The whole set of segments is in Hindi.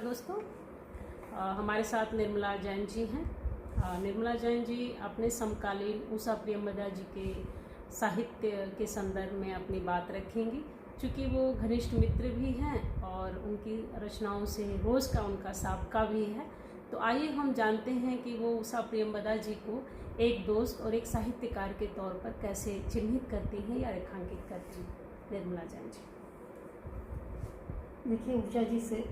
दोस्तों, हमारे साथ निर्मला जैन जी हैं। निर्मला जैन जी अपने समकालीन उषा प्रियंवदा जी के साहित्य के संदर्भ में अपनी बात रखेंगी, क्योंकि वो घनिष्ठ मित्र भी हैं और उनकी रचनाओं से रोज़ का उनका साबका भी है। तो आइए हम जानते हैं कि वो उषा प्रियंवदा जी को एक दोस्त और एक साहित्यकार के तौर पर कैसे चिन्हित करती हैं या रेखांकित करती हैं। निर्मला जैन जी। देखिए, उषा जी से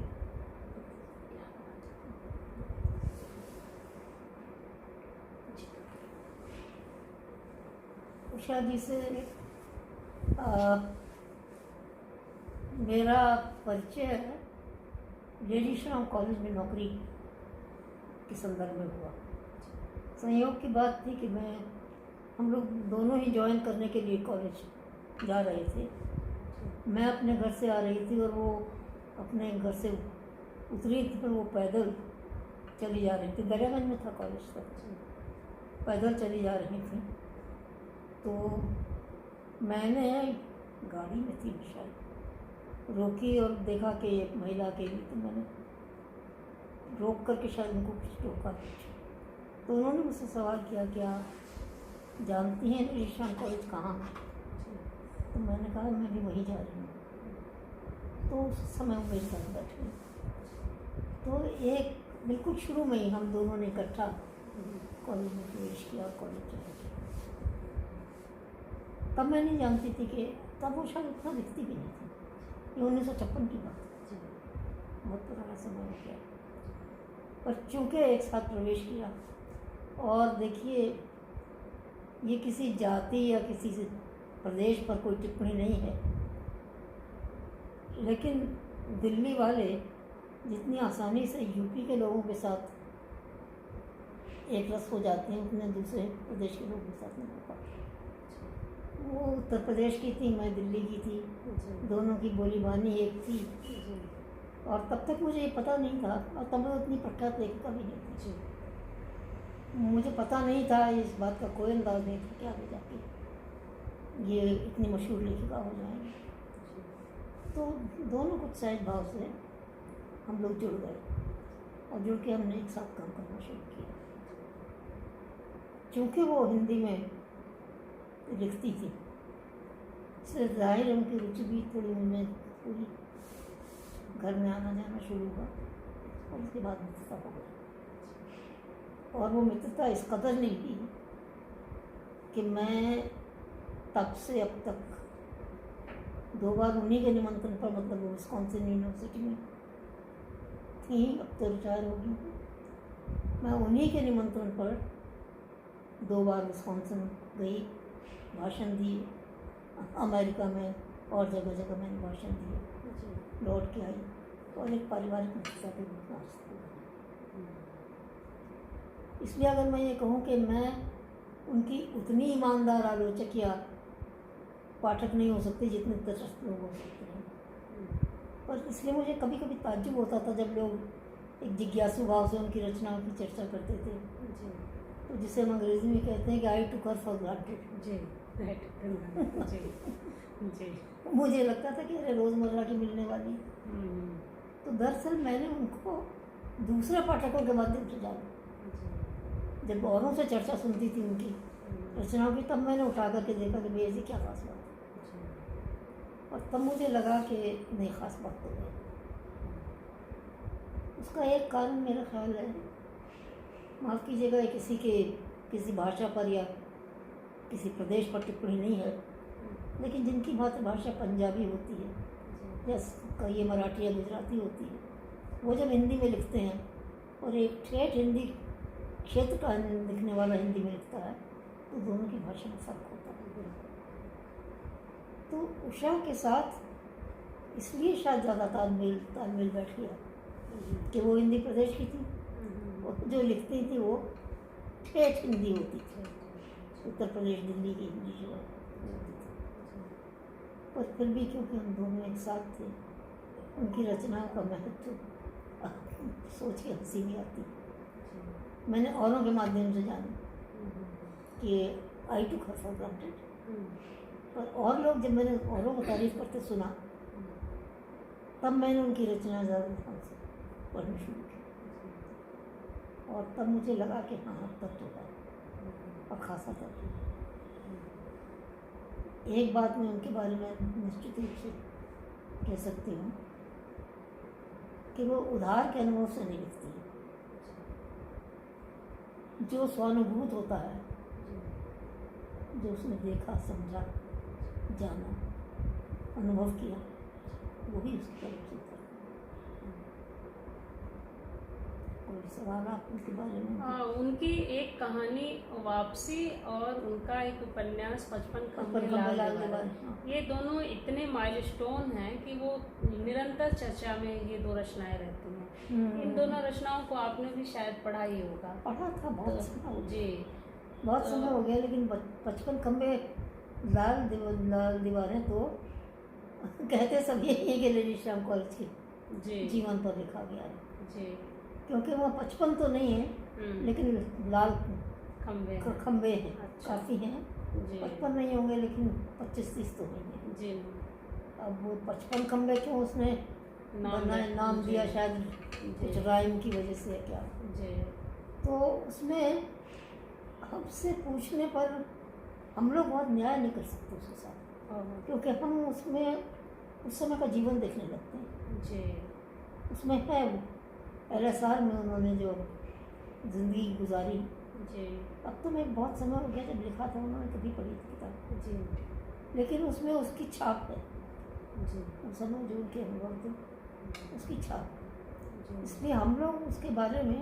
मेरा परिचय लेडी श्राम कॉलेज में नौकरी के संदर्भ में हुआ। संयोग की बात थी कि हम लोग दोनों ही ज्वाइन करने के लिए कॉलेज जा रहे थे। मैं अपने घर से आ रही थी और वो अपने घर से उतरी थी, पर वो पैदल चली जा रही थी। दरियागंज में था कॉलेज तक, पैदल चली जा रही थी। तो मैंने गाड़ी में थी शायद, रोकी और देखा कि एक महिला अकेली, तो मैंने रोक करके शायद उनको कुछ टोका। तो उन्होंने मुझसे सवाल किया कि आप जानती हैं लेडी श्राम कॉलेज कहाँ है? तो मैंने कहा मैं भी वहीं जा रही हूँ। तो उस समय वो मेरे साथ बैठ गई। तो एक बिल्कुल शुरू में ही हम दोनों ने इकट्ठा कॉलेज में प्रवेश किया और कॉलेज चले गए। तब मैं नहीं जानती थी कि तब वो शायद उतना दिखती भी नहीं थी। ये 1956 की बात है, बहुत पुराना समय हो गया। पर चूँकि एक साथ प्रवेश किया, और देखिए ये किसी जाति या किसी प्रदेश पर कोई टिप्पणी नहीं है, लेकिन दिल्ली वाले जितनी आसानी से यूपी के लोगों के साथ एक रस हो जाते हैं, उतने दूसरे प्रदेश के लोगों के साथ नहीं हो पाते। वो उत्तर प्रदेश की थी, मैं दिल्ली की थी, दोनों की बोली बानी एक थी। और तब तक मुझे ये पता नहीं था, और तब मैं उतनी प्रख्यात लेखिका भी नहीं थी। मुझे पता नहीं था, इस बात का कोई अंदाज नहीं था कि आगे जाके ये इतनी मशहूर लेखिका हो जाएंगी। तो दोनों कुछ सहज भाव से हम लोग जुड़ गए, और जुड़ के हमने एक साथ काम करना शुरू किया। क्योंकि वो हिंदी में लिखती थी, इसलिए ज़ाहिर उनकी रुचि भी थोड़ी उनमें पूरी घर में आना जाना शुरू हुआ, और उसके बाद मित्रता हो गई। और वो मित्रता इस कदर नहीं थी कि मैं तब से अब तक 2 बार उन्हीं के निमंत्रण पर, मतलब वो विस्कॉन्सिन यूनिवर्सिटी में थी, अब तो रिटायर हो गई, मैं उन्हीं के निमंत्रण पर 2 बार विस्कॉन्सिन गई, भाषण दिए अमेरिका में, और जगह जगह मैंने भाषण दिए, लौट के आई, और एक पारिवारिक मित्रता के रूप में। इसलिए अगर मैं ये कहूँ कि मैं उनकी उतनी ईमानदार आलोचक या पाठक नहीं हो सकती जितने तटस्थ लोग हो सकते हैं, पर इसलिए मुझे कभी कभी ताज्जुब होता था जब लोग एक जिज्ञासु भाव से उनकी रचनाओं की चर्चा करते थे। तो जिसे हम अंग्रेजी में कहते हैं कि आई टुक हर फॉर ग्रांटेड। मुझे लगता था कि अरे रोज़मर्रा की मिलने वाली। तो दरअसल मैंने उनको दूसरे पाठकों के माध्यम से जाना। जब औरों से चर्चा सुनती थी उनकी रचनाओं की, तब मैंने उठा करके देखा कि भाई ऐसी क्या खास बात है, और तब मुझे लगा कि नहीं, खास बात तो है। उसका एक कारण मेरा ख्याल है, माफ़ कीजिएगा, किसी भाषा पर या किसी प्रदेश पर टिप्पणी नहीं है, लेकिन जिनकी मातृभाषा पंजाबी होती है या कई मराठी या गुजराती होती है, वो जब हिंदी में लिखते हैं और एक ठेठ हिंदी क्षेत्र का लिखने वाला हिंदी में लिखता है, तो दोनों की भाषा में फ़र्क होता है। तो उषा के साथ इसलिए शायद ज़्यादा तालमेल बैठ गया कि वो हिंदी प्रदेश की थी, और जो लिखती थी वो ठेठ हिंदी होती थी, उत्तर प्रदेश दिल्ली की हिंदी जो है। पर फिर भी क्योंकि हम दोनों एक साथ थे, उनकी रचनाओं का महत्व सोच के हंसी भी आती। मैंने औरों के माध्यम से जाना कि आई टुक हर फॉर ग्रांटेड, और लोग जब मैंने औरों को तारीफ करते सुना, तब मैंने उनकी रचना ज़्यादा ध्यान से पढ़ना शुरू किया। और तब मुझे लगा कि हाँ तब तो है और खासा तब। एक बात मैं उनके बारे में निश्चित रूप से कह सकती हूँ कि वो उधार के अनुभव से नहीं लिखती है। जो स्वानुभूत होता है, जो उसने देखा, समझा, जाना, अनुभव किया, वही उसकी तरफ से था। कोई सवाल आप उनके बारे में? उनकी एक कहानी वापसी और उनका एक उपन्यास 55 खंबे खंबे लाल लाल दीवारें, दीवारें, ये दोनों इतने माइलस्टोन हैं कि वो निरंतर चर्चा में ये दो रचनाएं रहती हैं। इन दोनों रचनाओं को आपने भी शायद पढ़ा ही होगा। पढ़ा था, बहुत समय हो गया। जी, बहुत समय हो गया, लेकिन 55 खंबे लाल दीवारें तो कहते सब यही है कि लेडी श्याम कॉलेज के जी, जीवन पर लिखा गया है। जी, क्योंकि वहाँ 55 तो नहीं है, लेकिन लाल खंबे हैं। अच्छा। काफ़ी हैं। जी, 55 नहीं होंगे, लेकिन 25-30 तो होंगे। जी, अब वो 55 खंबे क्यों उसने बनाए, नाम दिया, शायद कुछ राइम की वजह से है क्या। जी, तो उसमें हमसे पूछने पर हम लोग बहुत न्याय नहीं कर सकते उसके साथ, क्योंकि हम उसमें उस समय का जीवन देखने लगते हैं। जी, उसमें है वो LSR में उन्होंने जो ज़िंदगी गुजारी। जी, अब तो मैं बहुत समय हो गया जब लिखा था, उन्होंने कभी पढ़ी थी किताब, जी, लेकिन उसमें उसकी छाप है। जी, उस समय जो उनके अनुभव थे, उसकी छाप। जी, इसलिए हम लोग उसके बारे में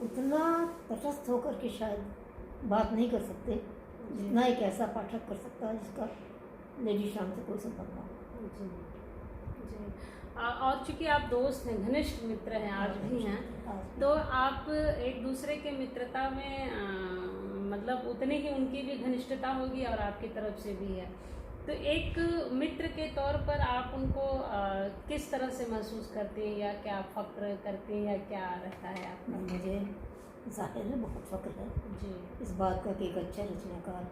उतना तटस्थ होकर के शायद बात नहीं कर सकते जितना एक ऐसा पाठक कर सकता है जिसका लेडी श्याम से कोई संबंध ना हो। जी, जी। और चूंकि आप दोस्त हैं, घनिष्ठ मित्र हैं, आज भी हैं, तो आप एक दूसरे के मित्रता में मतलब उतनी ही उनकी भी घनिष्ठता होगी और आपकी तरफ से भी है। तो एक मित्र के तौर पर आप उनको किस तरह से महसूस करते हैं, या क्या फक्र करते हैं, या क्या रहता है आपका? मुझे ज़ाहिर है बहुत फक्र है जी, इस बात का कि एक अच्छा रचनाकार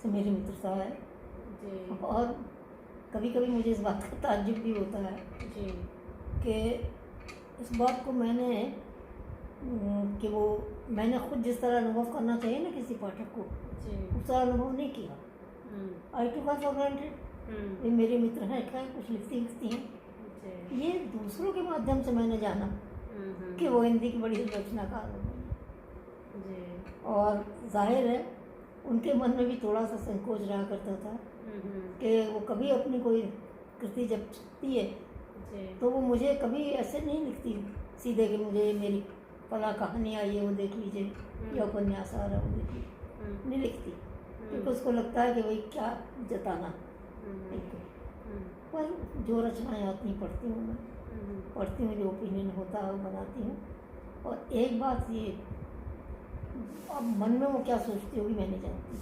से मेरी मित्रता है। जी, और कभी कभी मुझे इस बात का ताज्जुब भी होता है जी, कि इस बात को मैंने मैंने खुद जिस तरह अनुभव करना चाहिए ना किसी पाठक को, जी, उस तरह अनुभव नहीं किया। आई टू का फॉर ग्रांटेड ये मेरे मित्र हैं, खैर कुछ लिखती हैं। जी, ये दूसरों के माध्यम से मैंने जाना कि वो हिंदी की बड़ी रचनाकार हो गई। जी, और जाहिर है उनके मन में भी थोड़ा सा संकोच रहा करता था कि वो कभी अपनी कोई कृति जब लिखती है जी, तो वो मुझे कभी ऐसे नहीं लिखती सीधे कि मुझे मेरी फला कहानी आई है वो देख लीजिए, या उपन्यास आ रहा है वो देख लीजिए, नहीं लिखती, क्योंकि उसको लगता है कि भाई क्या जताना। पर जो रचनाएँ आती हैं पढ़ती हूँ मैं, पढ़ती हूँ, जो ओपिनियन होता है वो बनाती हूँ। और एक बात ये, अब मन में वो क्या सोचती होगी मैं नहीं जानती,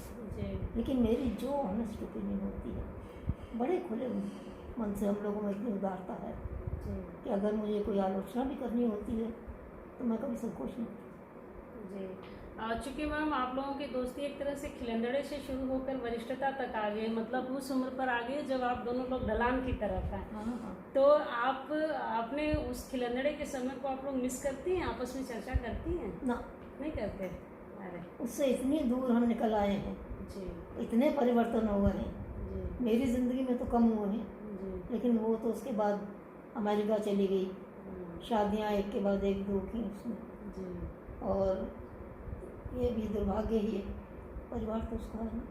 लेकिन मेरी जो ऑनेस्ट ओपिनियन होती है, बड़े खुले मन से हम लोगों में इतनी उदारता है कि अगर मुझे कोई आलोचना भी करनी होती है तो मैं कभी संकोच नहीं करती। जी, चूँकि मैम आप लोगों की दोस्ती एक तरह से खिलंदड़े से शुरू होकर वरिष्ठता तक आ गई, मतलब उस उम्र पर आ गई जब आप दोनों लोग ढलान की तरफ हैं। हाँ। तो आप अपने उस खिलंदड़े के समय को आप लोग मिस करती हैं, आपस में चर्चा करती हैं? ना, नहीं करते? अरे उससे इतनी दूर हम निकल आए हैं, जी, इतने परिवर्तन हो गए हैं। जी, मेरी ज़िंदगी में तो कम हुए हैं, जी, लेकिन वो तो उसके बाद अमेरिका चली गई, शादियाँ एक के बाद एक दो की उसमें। जी, और ये भी दुर्भाग्य ही है, परिवार तो उसका है ना,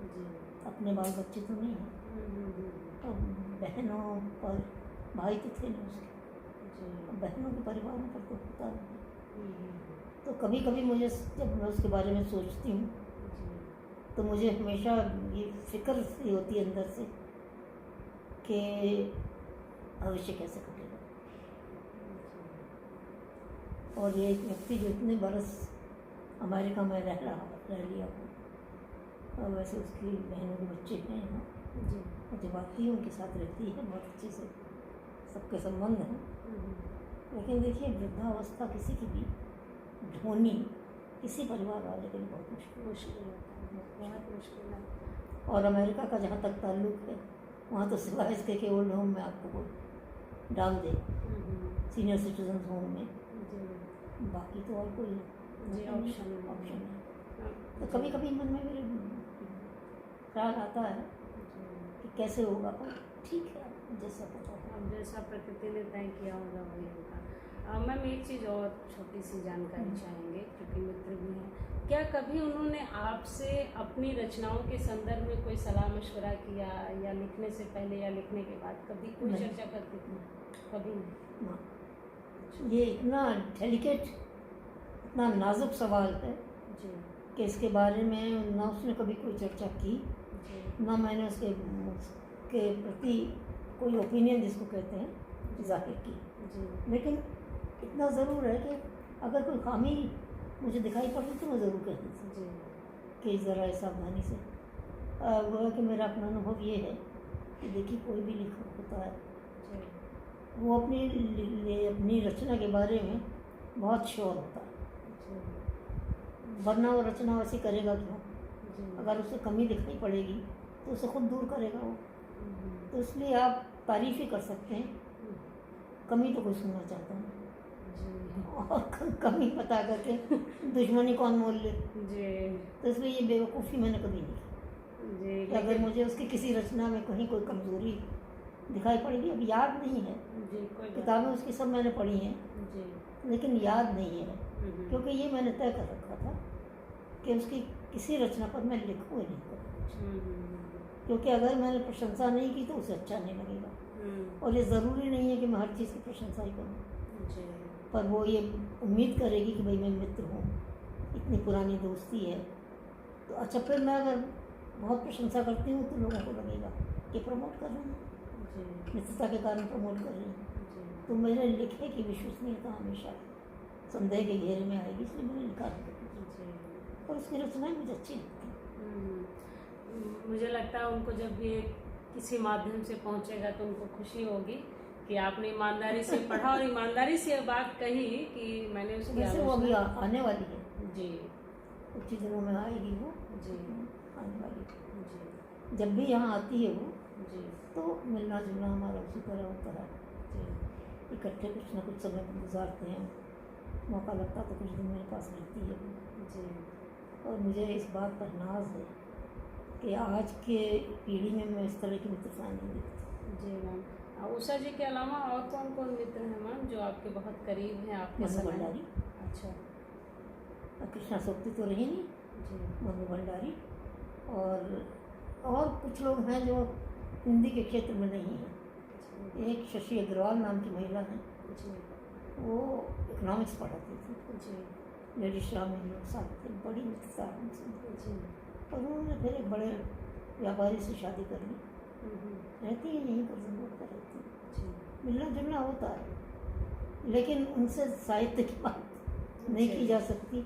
जी, अपने बाल बच्चे तो नहीं हैं। और बहनों पर, भाई तो थे नहीं उसके, जी, बहनों के परिवारों पर तो होता नहीं। तो कभी कभी मुझे जब मैं उसके बारे में सोचती हूँ तो मुझे हमेशा ये फिक्र सी होती है अंदर से कि भविष्य कैसे कटेगा। और ये एक व्यक्ति जो इतने बरस अमेरिका में रह लिया हो, और वैसे उसकी बहनों के बच्चे हैं यहाँ, और जब आती है उनके साथ रहती है, बहुत अच्छे से सबके संबंध हैं। लेकिन देखिए वृद्धावस्था किसी की भी ढोनी किसी परिवार वाले के लिए बहुत मुश्किल मुश्किल होता है, बहुत मुश्किल है। और अमेरिका का जहाँ तक ताल्लुक़ है, वहाँ तो सिवाय इसके कि ओल्ड होम में आपको वो डाल दे, सीनियर सिटीजन होम में, जी बाकी तो और कोई जी ऑप्शन ऑप्शन है। तो कभी कभी मन में मेरे ख्याल आता है कि कैसे होगा, पर ठीक है, जैसा पता है। अब जैसा प्रकृति ने तय किया होगा वही होगा। मैम एक चीज़ और छोटी सी जानकारी चाहेंगे, क्योंकि मित्र भी हैं, क्या कभी उन्होंने आपसे अपनी रचनाओं के संदर्भ में कोई सलाह मशवरा किया, या लिखने से पहले या लिखने के बाद कभी कोई नहीं। चर्चा करते थे? कभी नहीं। हाँ, ये इतना डेलिकेट, इतना नाजुक सवाल है जी कि इसके बारे में ना उसने कभी कोई चर्चा की, जी ना मैंने उसके प्रति कोई ओपिनियन जिसको कहते हैं जाहिर की। जी लेकिन इतना ज़रूर है कि अगर कोई खामी मुझे दिखाई पड़ती तो मैं ज़रूर कहती थी जी कि ज़रा सावधानी से। वो है कि मेरा अपना अनुभव ये है कि देखिए, कोई भी लेखक होता है जी वो अपनी रचना के बारे में बहुत श्योर होता है, जी वरना वो रचना वैसी करेगा क्यों? जी अगर उसे कमी दिखाई पड़ेगी तो उसे खुद दूर करेगा वो। हम्म, तो इसलिए आप तारीफ़ ही कर सकते हैं, कमी तो कोई सुनना चाहता है, जी और कमी बता करके दुश्मनी कौन मोल ले। जी तो इसलिए ये बेवकूफ़ी मैंने कभी नहीं की जी कि अगर मुझे उसकी किसी रचना में कहीं कोई कमज़ोरी दिखाई पड़ेगी। अब याद नहीं है, जी कोई बात किताबें उसकी सब मैंने पढ़ी हैं, नहीं। जी लेकिन याद नहीं है, क्योंकि ये मैंने तय कर रखा था कि उसकी किसी रचना पर मैं लिखूँ ही नहीं करूँ, क्योंकि अगर मैंने प्रशंसा नहीं की तो उसे अच्छा नहीं लगेगा। और ये ज़रूरी नहीं है कि मैं हर चीज़ की प्रशंसा ही करूँ, जी पर वो ये उम्मीद करेगी कि भाई मैं मित्र हूँ, इतनी पुरानी दोस्ती है, तो अच्छा फिर मैं अगर बहुत प्रशंसा करती हूँ तो लोगों को लगेगा कि प्रमोट कर रही हूँ, जी मित्रता के कारण प्रमोट कर रही हूँ। जी तो मेरे लिखे की विश्वसनीयता हमेशा संदेह के घेरे में आएगी, इसलिए मैंने लिखा है। जी और उसकी रचनाएं मुझे अच्छी लगती हैं। मुझे लगता है उनको जब भी ये किसी माध्यम से पहुंचेगा तो उनको खुशी होगी कि आपने ईमानदारी से पढ़ा और ईमानदारी से ये बात कही कि मैंने उसकी वैसे वो अभी आलोचना। आने वाली है, जी कुछ ही दिनों में आएगी वो, जी आने वाली है। जी जब भी यहाँ आती है वो, जी तो मिलना जुलना हमारा उसी तरह होता है, जी इकट्ठे कुछ ना कुछ समय गुजारते हैं, मौका लगता तो कुछ दिन मेरे पास रहती है वो। जी और मुझे इस बात पर नाज है कि आज के पीढ़ी में मैं इस तरह की मित्रता नहीं देखती। जी मैम, उषा जी के अलावा और कौन कौन मित्र हैं मैम जो आपके बहुत करीब हैं, आपके मनु समय? भंडारी, अच्छा कृष्णा सोप्ती तो रही नहीं, जी मनु भंडारी, और कुछ लोग हैं जो हिंदी के क्षेत्र में नहीं हैं। एक शशि अग्रवाल नाम की महिला है, जी वो इकोनॉमिक्स पढ़ाती थी, जी लेडी शाह में लोग साथ थे, बड़ी मित्रता है उनसे। जी और उन्होंने फिर एक बड़े व्यापारी से शादी कर ली, हम्म, रहती है यहीं पर, जरूर पर रहती है, जी मिलना जुलना होता है, लेकिन उनसे साहित्य की बात नहीं की जा सकती,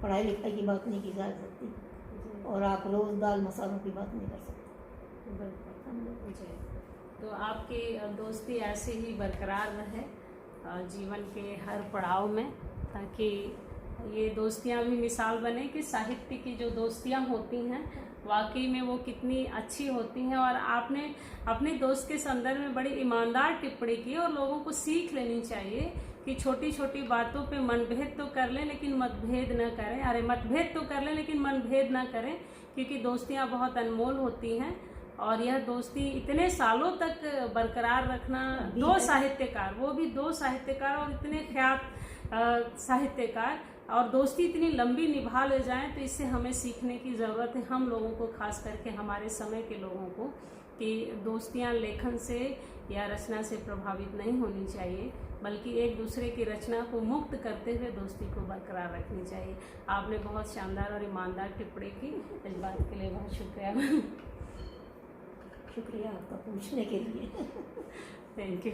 पढ़ाई लिखाई की बात नहीं की जा सकती, जी और आप रोज़ दाल मसालों की बात नहीं कर सकते। बिल्कुल जी। तो आपकी दोस्ती ऐसे ही बरकरार रहे जीवन के हर पड़ाव में, ताकि ये दोस्तियां भी मिसाल बने कि साहित्य की जो दोस्तियां होती हैं वाकई में वो कितनी अच्छी होती हैं। और आपने अपने दोस्त के संदर्भ में बड़ी ईमानदार टिप्पणी की, और लोगों को सीख लेनी चाहिए कि छोटी छोटी बातों पे मनभेद तो कर लें लेकिन मतभेद न करें, अरे मतभेद तो कर लें लेकिन मनभेद न करें, क्योंकि दोस्तियां बहुत अनमोल होती हैं। और यह दोस्ती इतने सालों तक बरकरार रखना, दो साहित्यकार, वो भी दो साहित्यकार और इतने ख्यात साहित्यकार, और दोस्ती इतनी लंबी निभा ले जाएं, तो इससे हमें सीखने की ज़रूरत है, हम लोगों को, खास करके हमारे समय के लोगों को, कि दोस्तियां लेखन से या रचना से प्रभावित नहीं होनी चाहिए, बल्कि एक दूसरे की रचना को मुक्त करते हुए दोस्ती को बरकरार रखनी चाहिए। आपने बहुत शानदार और ईमानदार टिप्पणी की, इस बात के लिए बहुत शुक्रिया। शुक्रिया आपका पूछने के लिए। Thank you.